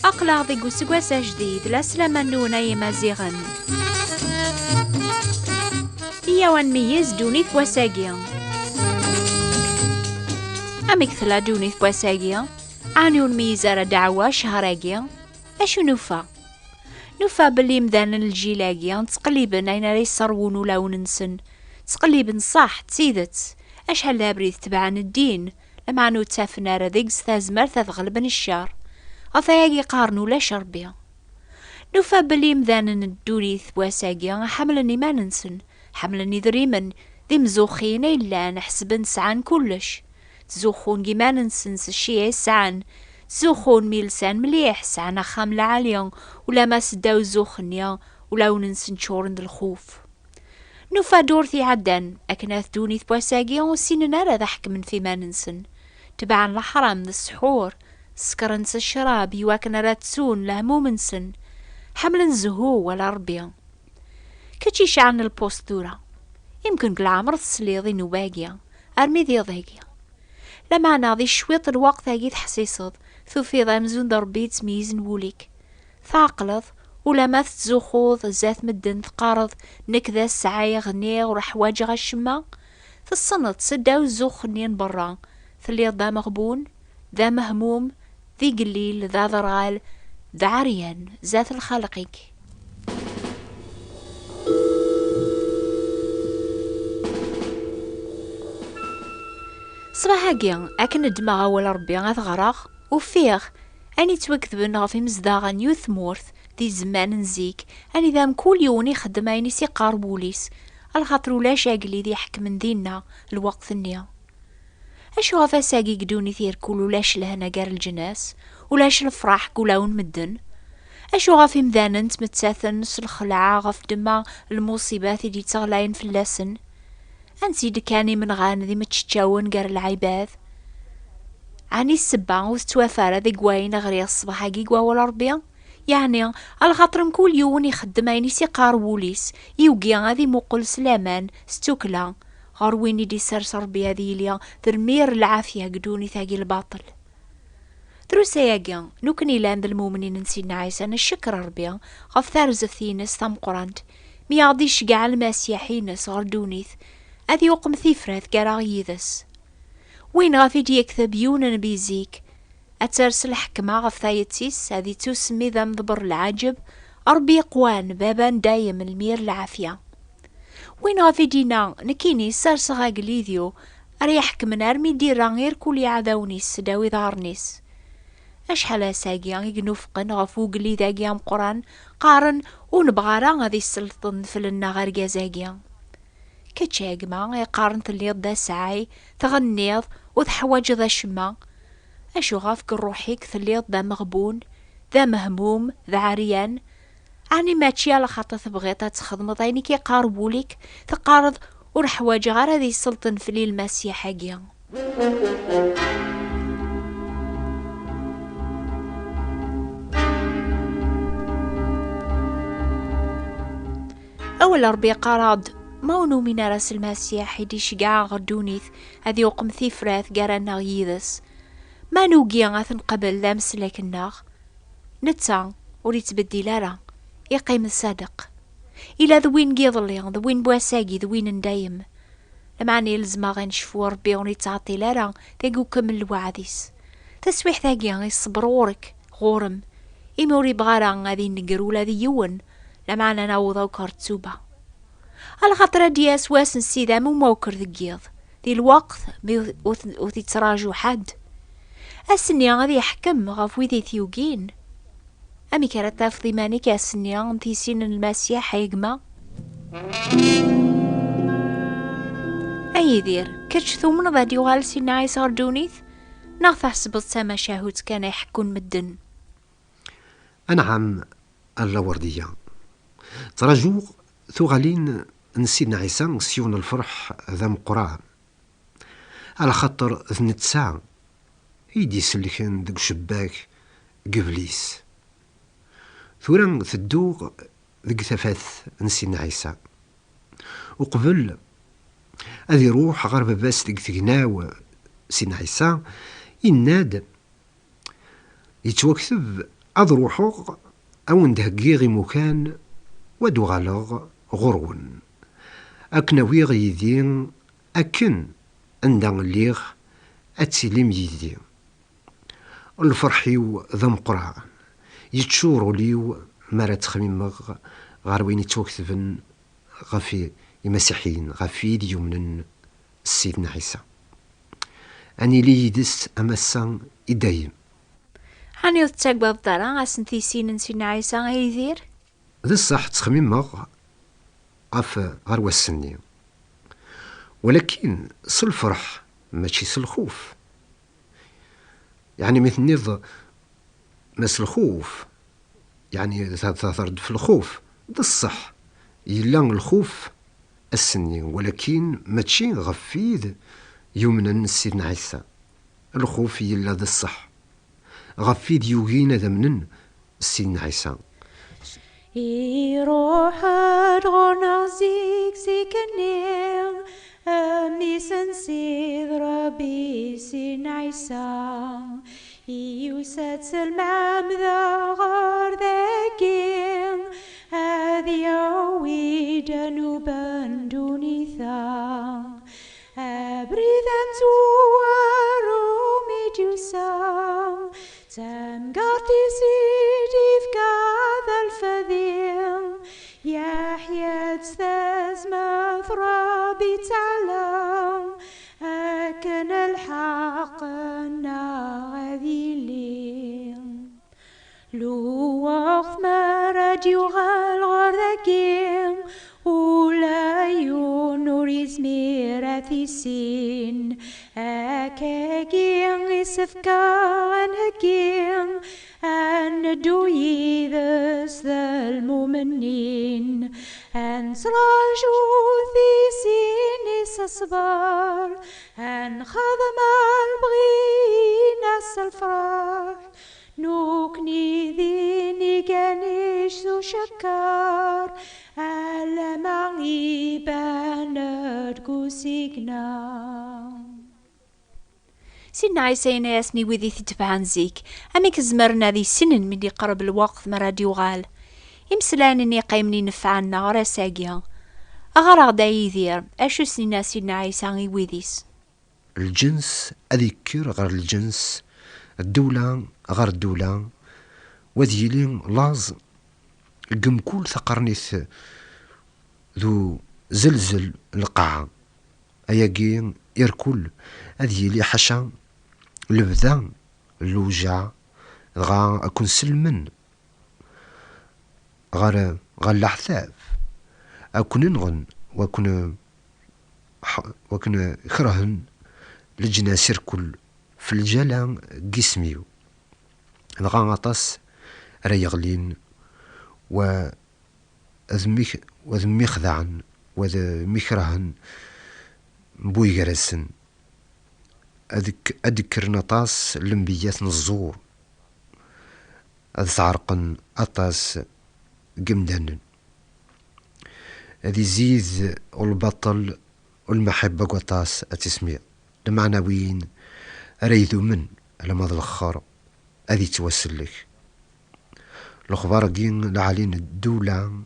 أقلع ضيق سقواسة جديد لا سلامة نونا يمازيغن إيا ونميز دونيث بواساقيا أميك ثلا دونيث بواساقيا عاني ونميز على دعوة شهراقيا أشو نوفا بلي مذان الجيلاقيا تقليبا أين راه يصرون ولا وننسن تقليبا صح تسيدت أشحال لابريد تبعن الدين لما عنو تافنا راه ذيك ستازمر تغلبن الشار أثاياقي قارنو لا شربيا نوفا بلي مذان الدونيث بواساقيا حملني ما ننسن حملني ذريمن ذي مزوخين إلا نحسب نسعان كلش تزوخون كيما ننسنس الشيء سعان زوخون ميلسان مليح سعنا خاملة عالية ولا ما سداو زوخنيا ولا وننسن شورن الخوف نوفا دورثي عدن أكناث دونيث بواساقيا وسيننا راه حكمن فيما ننسن تبعا الحرام ذا السحور سكرنس الشراب يواكنا راتسون لهمو منسن حمل زهو ولا ربيا كتشيش عن البوستورة يمكن قلعمر تسليضي نواقيا أرمي ذي ضيقيا لما ناضي شويط الوقت هاقي تحسيصد ثو في ضامزون دربي تميز نوليك ثاقلض ولا ما تزوخوض زات مدن تقارض نكذا السعايا غنية ورح واجغ الشما ثالصنط سداو الزوخ نين برا ثليض ذا مغبون ذا مهموم ذي قليل ذا ضرال ذا عريان ذات الخلقيك صباحاكيا أكن الدماغ ولا ربي غتغرق وفيغ أني توكذبن غفي مزداغن يوث مورث دي زمان نزيك أني ذام كل يوم يخدم عيني سيقار بوليس الخاطر ولا شاقلي ذي حكم دينا الوقت النيا أشو غفا ساقي قدوني ثير كل ولاش لهنا قار الجناس ولاش الفرح كلاون مدن أشو غفي مذانن تمتساثن نس الخلعة غف دما المصيبات دي تغلاين في اللسن أنتي دكاني من غان ذي متشتاون قار العباد عني السبا وستوافارة ذي قواين غري الصباح قوا ولا ربيا يعني الخاطر كل يوم يخدم عيني سيقار بوليس يوقيا غادي موقل سلامان ستوكلا غرويني دي سرسر بيا ليا ترمير العافية قدوني ثاقي الباطل دروسا ياقيا نوكني لاند المؤمنين نسينا عيسى الشكر ربيا غف ثارز ثينس ثم قرانت مياضيش قاع المسيحينس غردونيث أذي يقم ثيفرات قرا يذس وين غافي دي يكتب يونن بيزيك أترسل حكمة غف ثايتيس هذي تسمي ذا مضبر العجب أربي قوان بابان دايم المير العافية وين غافي دينا نكيني سارسغا قليديو أريحك من أرمي ديرا غير كل عداونيس داوي ظهرنيس أشحال ساقيا يقنوفقن غفو قلي ذاقيا مقران قارن ونبغارا غادي السلطن فلنا غير قازاقيا كتشاقما يقارن تليض دا سعاي تغنيض وتحواج ذا شما أشو غافك روحيك تليض ذا مغبون ذا مهموم ذا عريان عني ماتشي على خاطر تبغيطا تخدمض عيني كي قاربوليك تقارض ورحواج غير هذي السلطن في ليل المسيحية أول ربي قراد مونو من راس المسيح دي شقاع غردونيث هذي وقم ثيفراث قرانا غيذس ما نوقيا غاثن قبل لامس لك الناغ نتا وريت بدي لارا يقيم الصادق إلا ذوين قيضلي ذوين بواساقي ذوين ندايم لمعني لزما غنشفو ربي وني تعطي لارا ثاقو كمل الوعديس تسويح ثاقي غيصبرورك غورم إموري بغارا غادي نقرو ذي يون لمعنا ناوضا وكارتسوبا على خاطر دياس واسن سيدا مو موكر ذقيض ذي الوقت وذي تراجو حد السنيا غادي يحكم غاف ويدي ثيوقين أمي كانت تافضي ماني كاسنيا انتي سين المسيح حيقما أي دير كرش ثومن غادي يغال سين عيسى غردونيث ناث حسب السما شاهود كان يحكون مدن أنعم الوردية تراجو ثغالين نسينا عيسى سيون الفرح ذا مقران على خاطر ذنت ساعة يدي سلكن دق شباك قبليس ثورا ثدوغ دق ثفاث نسينا عيسى وقبل هذا يروح غير باباس ديك تقناو سيدنا عيسى يناد يتوكتب أذ روحو أو ندهقي غي مكان ودو غالغ غرون أكناوي غيدين أكن عندن ليغ أتسلم يدي الفرحيو ذا مقرع يتشورو ليو مرا تخميمغ غار وين يتوكتبن غفي المسيحيين غفي يمنن سيدنا عيسى أني لي يدس أمسا إدايم هاني وتاك باب دارا غاسنتي سيدنا عيسى غيدير ذا الصح تخميمغ غار وسني ولكن الفرح ماشي الخوف يعني مثل نظ مس الخوف يعني تثرد في الخوف ده الصح يلا الخوف السني ولكن ماشي غفيد يمنا سيدنا عيسى الخوف يلا ده الصح غفيد يوغينا ذمنن سيدنا عيسى يروح غنا زيك النيم أمي سنسيد ربي سيدنا عيسى يوسات سلمام ذا غار ذاكيم هذي عوي جنوبا دوني ثا أبريد أمتوارو ميجوسام تنقرتي سيدي في كذا الفذيم يا حياة ستاز مثرابي تعلم أكن الحق ناغذي لو وقت ما راديو غالغر ذاكيم ولا يونور يزميراتي سين أكاكين يسفكان هكيم أن دوي ذس ذا المؤمنين أن سراجو ذي سين يسصبر أن خضم البغين الفرح نوكني ذيني كانيش ذو شكار ألا معي بانت كوسيقنا سيدنا عيسى يناسني وذي تتبعن زيك أميك زمرنا ذي سنن من يقرب الوقت مراد يغال يمسلانني قيمني نفعنا غرا ساقيا أغرق دا يذير أشو سننا سيدنا عيسى وذيس الجنس أذكر غير الجنس الدولة غير الدولة وذيلين لاز قم كل ثقرنيث ذو زلزل القاعة أياقين يركل أذيلي حشا لبذا اللوجع غا أكون سلمن غير الأحثاف أكون نغن وكن كرهن لجناس يركل في الجلان قسميو غا غطاس ريغلين وذمي خذعن وذمي كرهن بوي جرسن أذكر نطاس لمبيات نزور أذعرقن أطاس قمدن أذي زيد والبطل والمحبة قطاس أتسميع المعنويين ريذو من لما الأخر أذي توسل لك الأخبار جين لعلين الدولة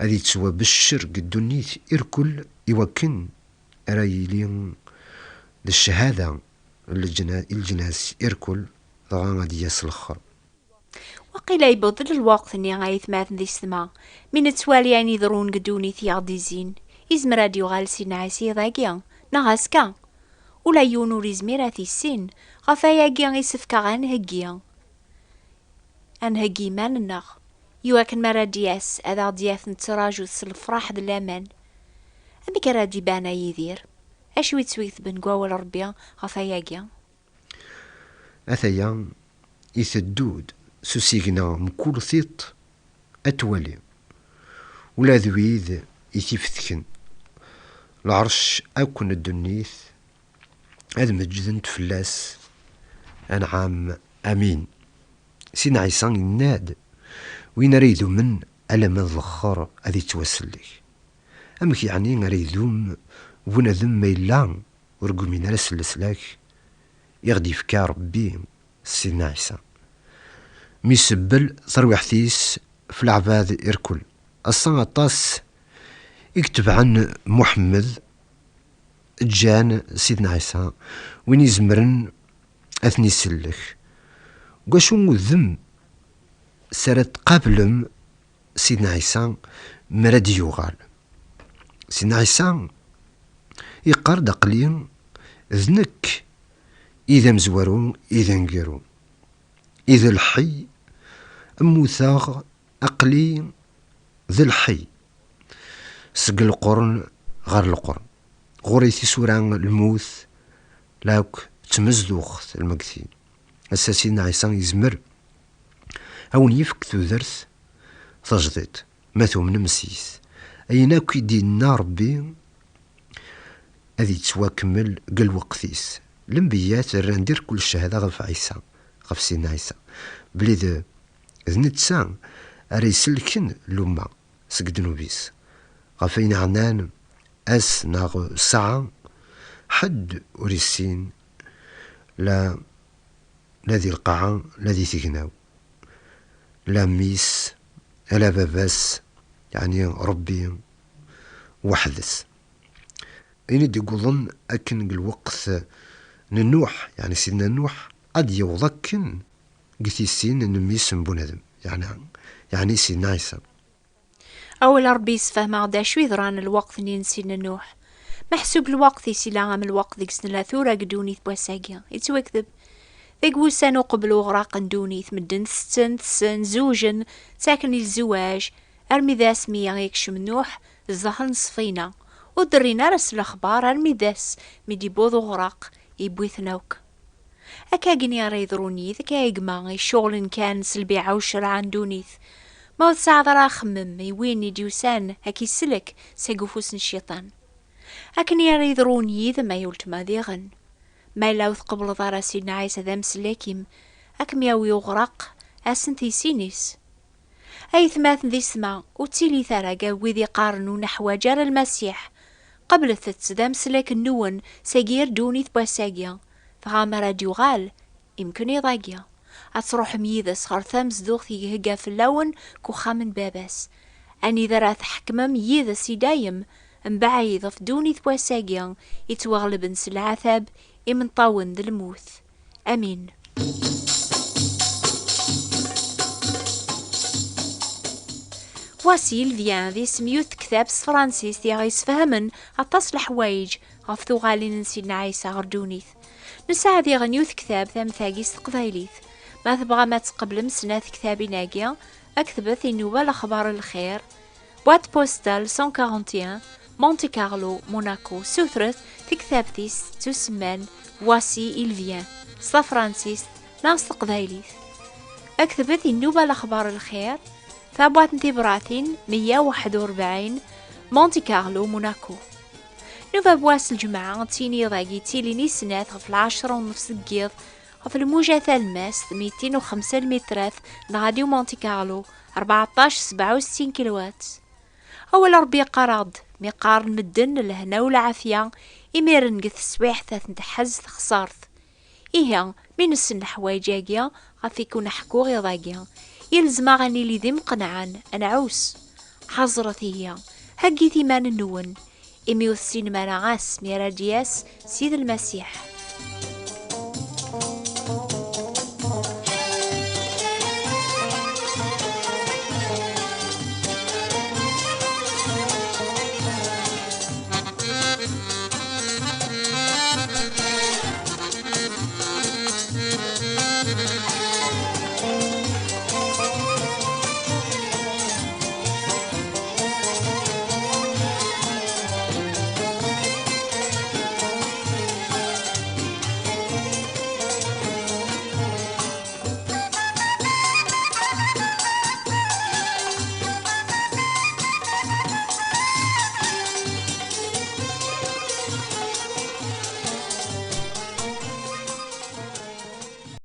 أذي تسوى بالشرق الدنيث إركل يوكن رايلين للشهادة الجناس إركل ضغانا دياس الأخر وقيل يبضل الوقت اني غايث ماثن ذي السما من تواليان يذرون قدوني ثياضي زين إزم راديو غالسين عيسي ضاقيا نغاسكا ولا يونور إزميراتي السن غفاياقيا يسفكا غانهقيا أنهقي مان النغ يواكن مرا دياس أذا دياث نتراجو الفراح ذا الأمان أمي كرادي بانا يذير أشو يتسويث بن قوال ربيا غفاياقيا أثيا يثدود سوسيغنا مكول ثيط أتولي ولا ذويذ يثيفتكن العرش أكون الدنيث هذا مجدن تفلاس أنعام أمين سيدنا عيسى يناد وين ريدو من ألم الظخر أذي توسل لك أمك يعني نريدوم ونذم ميلا ورقمين على سلسلاك يغدي فكا ربي سيدنا عيسى ميسبل ترويحتيس في العباد إركل أصلا الطاس يكتب عن محمد جان سيدنا عيسى وين يزمرن أثني سلك وشو الذم سرت قبل سيدنا عيسى مراد يغال سيدنا عيسى يقار دقلين ذنك إذا مزورون إذا نقرون إذا الحي أموثاغ أقلي ذي الحي سق القرن غير القرن غوريتي سوران الموث لاك تمزدوخ المكثين أساسينا عيسى يزمر أون يفك تودرث تجديد ماثو من مسيس أيناك يدينا ربي أذي تواكمل قل وقتيس الانبيات الراندير كل الشهادة غف عيسى غف سيدنا عيسى بلي ذنتسان أريسلكن لما سقدنو بيس غفين عنان أس ناغ ساعة حد أريسين لا ذي القاعة لا ذي ثقناو لا ميس لا باباس يعني ربي وحدث إني دي قولن أكن الوقت نوح يعني سيدنا نوح أد يوضكن قثيسين نميس بنادم يعني سيدنا عيسى أول ربي يسفهم غدا شو يضران الوقت اللي نسينا نوح محسوب الوقت يسيلا عام الوقت ذيك سنة ثورة قدوني ثبواساقيا يتوكذب ذيك وسانو قبل وغراق ندوني ثمدن ثسن زوجن ساكن الزواج أرمي ذا سمية يكشم نوح الزهر نصفينا ودرينا رس الأخبار أرمي ذاس ميدي بوض وغراق يبويثناوك أكا قني ريضرونيث أكا يقما الشغل كان سلبي عوشر عن دونيث ما هو ساعة ذرا خمم يويني ديوسان هكي سلك ساقفوس الشيطان أكن يريضروني إذا ما يولت ماذيغن ما يلاوث قبل ضارا سيدنا عيسى ذا مسلاكيم أكم ياوي يغرق أسن ثيسينيس أي ثماث ذي سما وتيلي ثرقا وذي قارنو نحو جار المسيح قبل الثتس ذا مسلاك النون ساقير دوني ثبواساقيا فغامرا ديوغال يمكن يضاقيا أتروح ميذس خار ثامس دوغ يهقا في اللون كوخا من باباس أني ذرا تحكم ميذس يدايم مبعيض فدوني ثبواساقيا يتوغلب نس العذاب إمن طاون ذا الموت أمين. واسيل فيان ذي سميوث كتاب فرانسيس دي غيسفهمن أطاس الحوايج غفثو غالين نسينا عيسى غردونيث نساع ذي غنيوث كتاب ثام ثاقيس تقبايليث ما تبغى ما تقبل مسناث كتابي ناقيا أكتبت النوبة لأخبار الخير بوات بوستال 141 مونتي كارلو موناكو سوثرث تكتابتيس تسمان واسي إلفيان صلا فرانسيس ناس تقبايليث أكتبت النوبة لأخبار الخير ثابوات نتيبراتين 141 مونتي كارلو موناكو نوفا بواس الجمعة تيني ضاقي تيلي نيسنات غف 10:30 القيض غف الموجة الماس 205 المترات راديو مونتي كارلو 1467 كيلوات أول ربي قرض مقارن الدن الهنا والعافية إميرن قث السواح ثاث نتحز خسارث إيها من السن حوايجاقيا غف يكون حكو غيضاقيا يلزم غني لي ذي مقنعان أنا عوس حضرتي هي هقي ثمان النون إميوث سينما نغاس ميرادياس سيد المسيح